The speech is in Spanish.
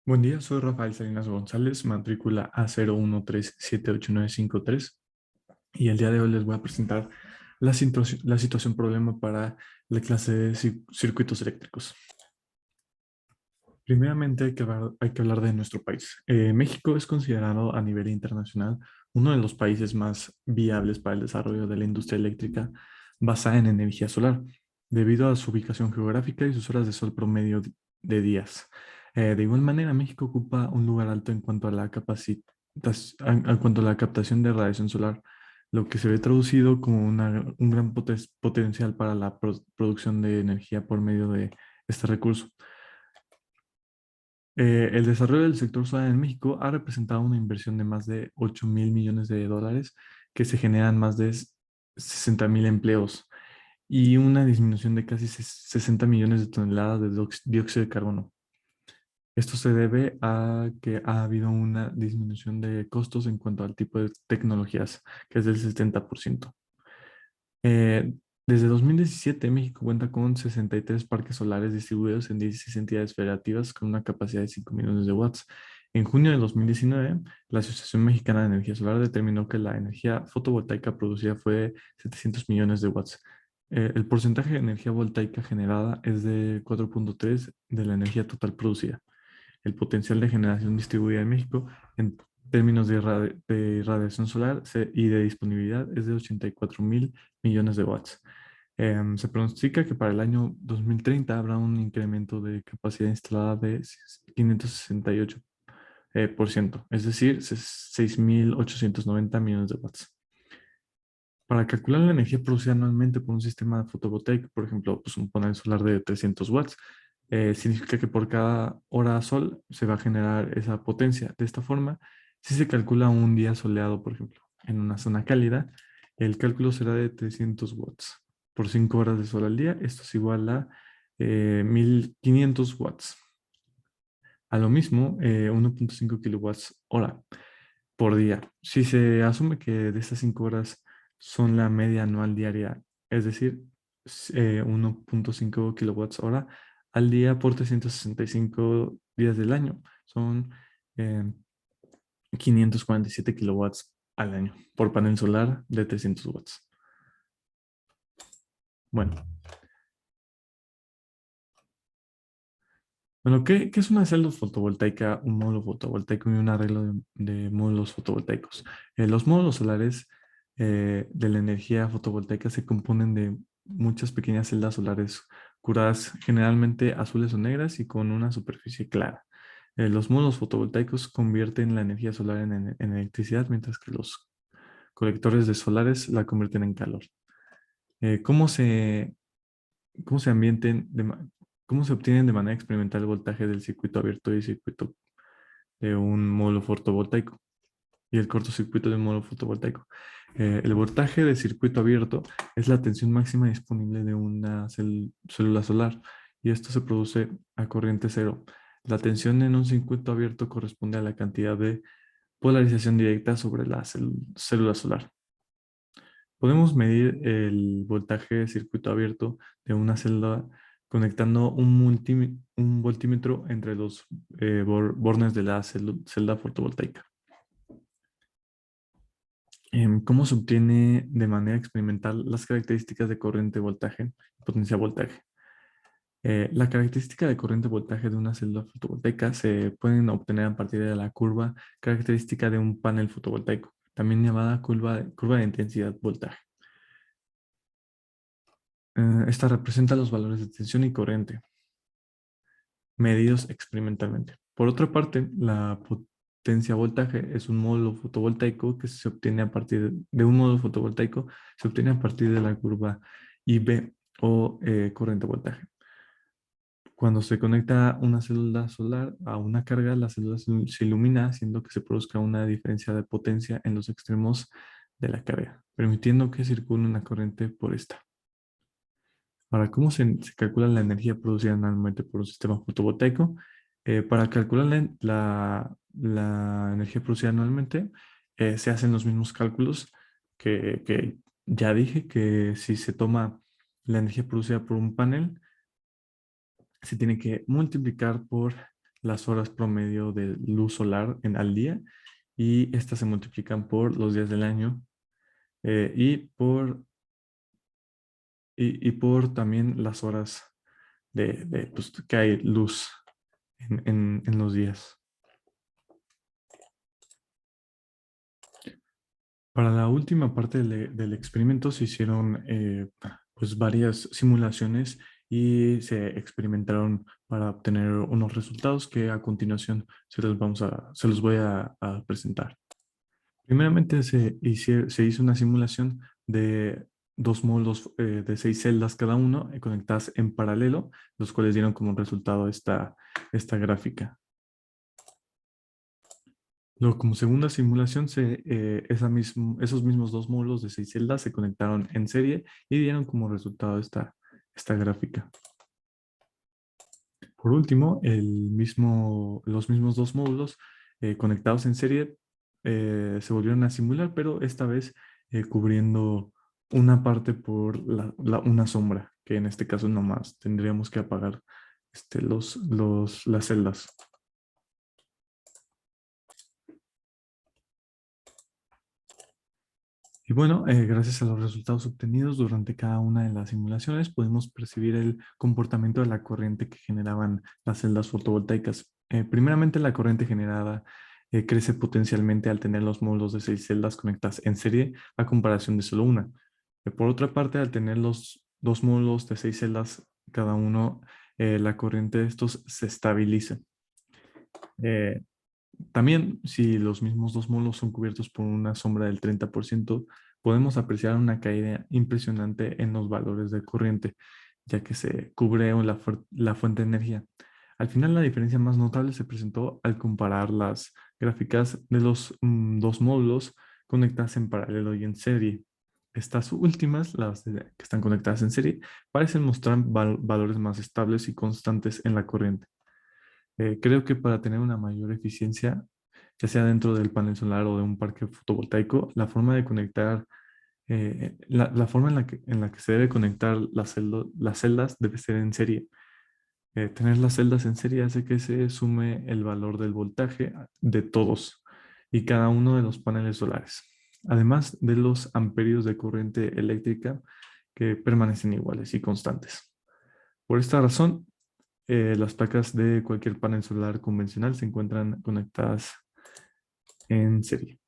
Buen día, soy Rafael Salinas González, matrícula A01378953 y el día de hoy les voy a presentar la situación problema para la clase de circuitos eléctricos. Primeramente hay que hablar de nuestro país. México es considerado a nivel internacional uno de los países más viables para el desarrollo de la industria eléctrica basada en energía solar, debido a su ubicación geográfica y sus horas de sol promedio de días. De igual manera, México ocupa un lugar alto en cuanto a en cuanto a la captación de radiación solar, lo que se ve traducido como un gran potencial para la producción de energía por medio de este recurso. El desarrollo del sector solar en México ha representado una inversión de más de 8.000 millones de dólares que se generan más de 60.000 empleos y una disminución de casi 60 millones de toneladas de dióxido de carbono. Esto se debe a que ha habido una disminución de costos en cuanto al tipo de tecnologías, que es del 70%. Eh, Desde 2017, México cuenta con 63 parques solares distribuidos en 16 entidades federativas con una capacidad de 5 millones de watts. En junio de 2019, la Asociación Mexicana de Energía Solar determinó que la energía fotovoltaica producida fue de 700 millones de watts. El porcentaje de energía voltaica generada es de 4.3 de la energía total producida. El potencial de generación distribuida en México en términos de radiación solar y de disponibilidad es de 84.000 millones de watts. Se pronostica que para el año 2030 habrá un incremento de capacidad instalada de 568%, es decir, 6.890 millones de watts. Para calcular la energía producida anualmente por un sistema fotovoltaico, por ejemplo, pues un panel solar de 300 watts, significa que por cada hora sol se va a generar esa potencia. De esta forma, si se calcula un día soleado, por ejemplo, en una zona cálida, el cálculo será de 300 watts por 5 horas de sol al día. Esto es igual a 1.500 watts. A lo mismo, 1.5 kilowatts hora por día. Si se asume que de estas 5 horas son la media anual diaria, es decir, 1.5 kilowatts hora al día por 365 días del año. Son eh, 547 kilowatts al año por panel solar de 300 watts. Bueno, ¿qué es una celda fotovoltaica, un módulo fotovoltaico y un arreglo de módulos fotovoltaicos? Los módulos solares de la energía fotovoltaica se componen de muchas pequeñas celdas solares curadas, generalmente azules o negras y con una superficie clara. Los módulos fotovoltaicos convierten la energía solar en electricidad, mientras que los colectores de solares la convierten en calor. Eh, ¿cómo se, cómo se ambienten cómo se obtienen de manera experimental el voltaje del circuito abierto y circuito de un módulo fotovoltaico y el cortocircuito de un módulo fotovoltaico? El voltaje de circuito abierto es la tensión máxima disponible de una célula solar y esto se produce a corriente cero. La tensión en un circuito abierto corresponde a la cantidad de polarización directa sobre la célula solar. Podemos medir el voltaje de circuito abierto de una celda conectando un voltímetro entre los bornes de la celda fotovoltaica. ¿Cómo se obtiene de manera experimental las características de corriente voltaje y potencia voltaje? La característica de corriente voltaje de una célula fotovoltaica se pueden obtener a partir de la curva característica de un panel fotovoltaico, también llamada curva de intensidad voltaje. Esta representa los valores de tensión y corriente medidos experimentalmente. Por otra parte, la potencia voltaje es un módulo fotovoltaico que se obtiene a partir de un módulo fotovoltaico, se obtiene a partir de la curva IB o corriente voltaje. Cuando se conecta una célula solar a una carga, la célula se ilumina haciendo que se produzca una diferencia de potencia en los extremos de la carga, permitiendo que circule una corriente por esta. Ahora, ¿cómo se calcula la energía producida anualmente por un sistema fotovoltaico? Para calcular la energía producida anualmente, se hacen los mismos cálculos que ya dije, que si se toma la energía producida por un panel, se tiene que multiplicar por las horas promedio de luz solar al día y estas se multiplican por los días del año y por también las horas pues, que hay luz en los días. Para la última parte del experimento se hicieron pues varias simulaciones y se experimentaron para obtener unos resultados que a continuación se los voy a presentar. Primeramente se hizo una simulación de dos módulos de 6 celdas cada uno conectadas en paralelo, los cuales dieron como resultado esta gráfica. Luego, como segunda simulación, esos mismos dos módulos de 6 celdas se conectaron en serie y dieron como resultado esta gráfica. Por último, los mismos dos módulos conectados en serie se volvieron a simular, pero esta vez cubriendo una parte por una sombra, que en este caso nomás tendríamos que apagar las celdas. Y bueno, gracias a los resultados obtenidos durante cada una de las simulaciones, podemos percibir el comportamiento de la corriente que generaban las celdas fotovoltaicas. Primeramente, la corriente generada crece potencialmente al tener los módulos de 6 celdas conectadas en serie a comparación de solo una. Por otra parte, al tener los dos módulos de 6 celdas cada uno, la corriente de estos se estabiliza. Eh, También, si los mismos dos módulos son cubiertos por una sombra del 30%, podemos apreciar una caída impresionante en los valores de corriente, ya que se cubre la fuente de energía. Al final, la diferencia más notable se presentó al comparar las gráficas de los dos módulos conectadas en paralelo y en serie. Estas últimas, que están conectadas en serie, parecen mostrar valores más estables y constantes en la corriente. Creo que para tener una mayor eficiencia, ya sea dentro del panel solar o de un parque fotovoltaico, la forma de conectar, la forma en la que se debe conectar las celdas debe ser en serie. Tener las celdas en serie hace que se sume el valor del voltaje de todos y cada uno de los paneles solares, además de los amperios de corriente eléctrica que permanecen iguales y constantes. Por esta razón, las placas de cualquier panel solar convencional se encuentran conectadas en serie.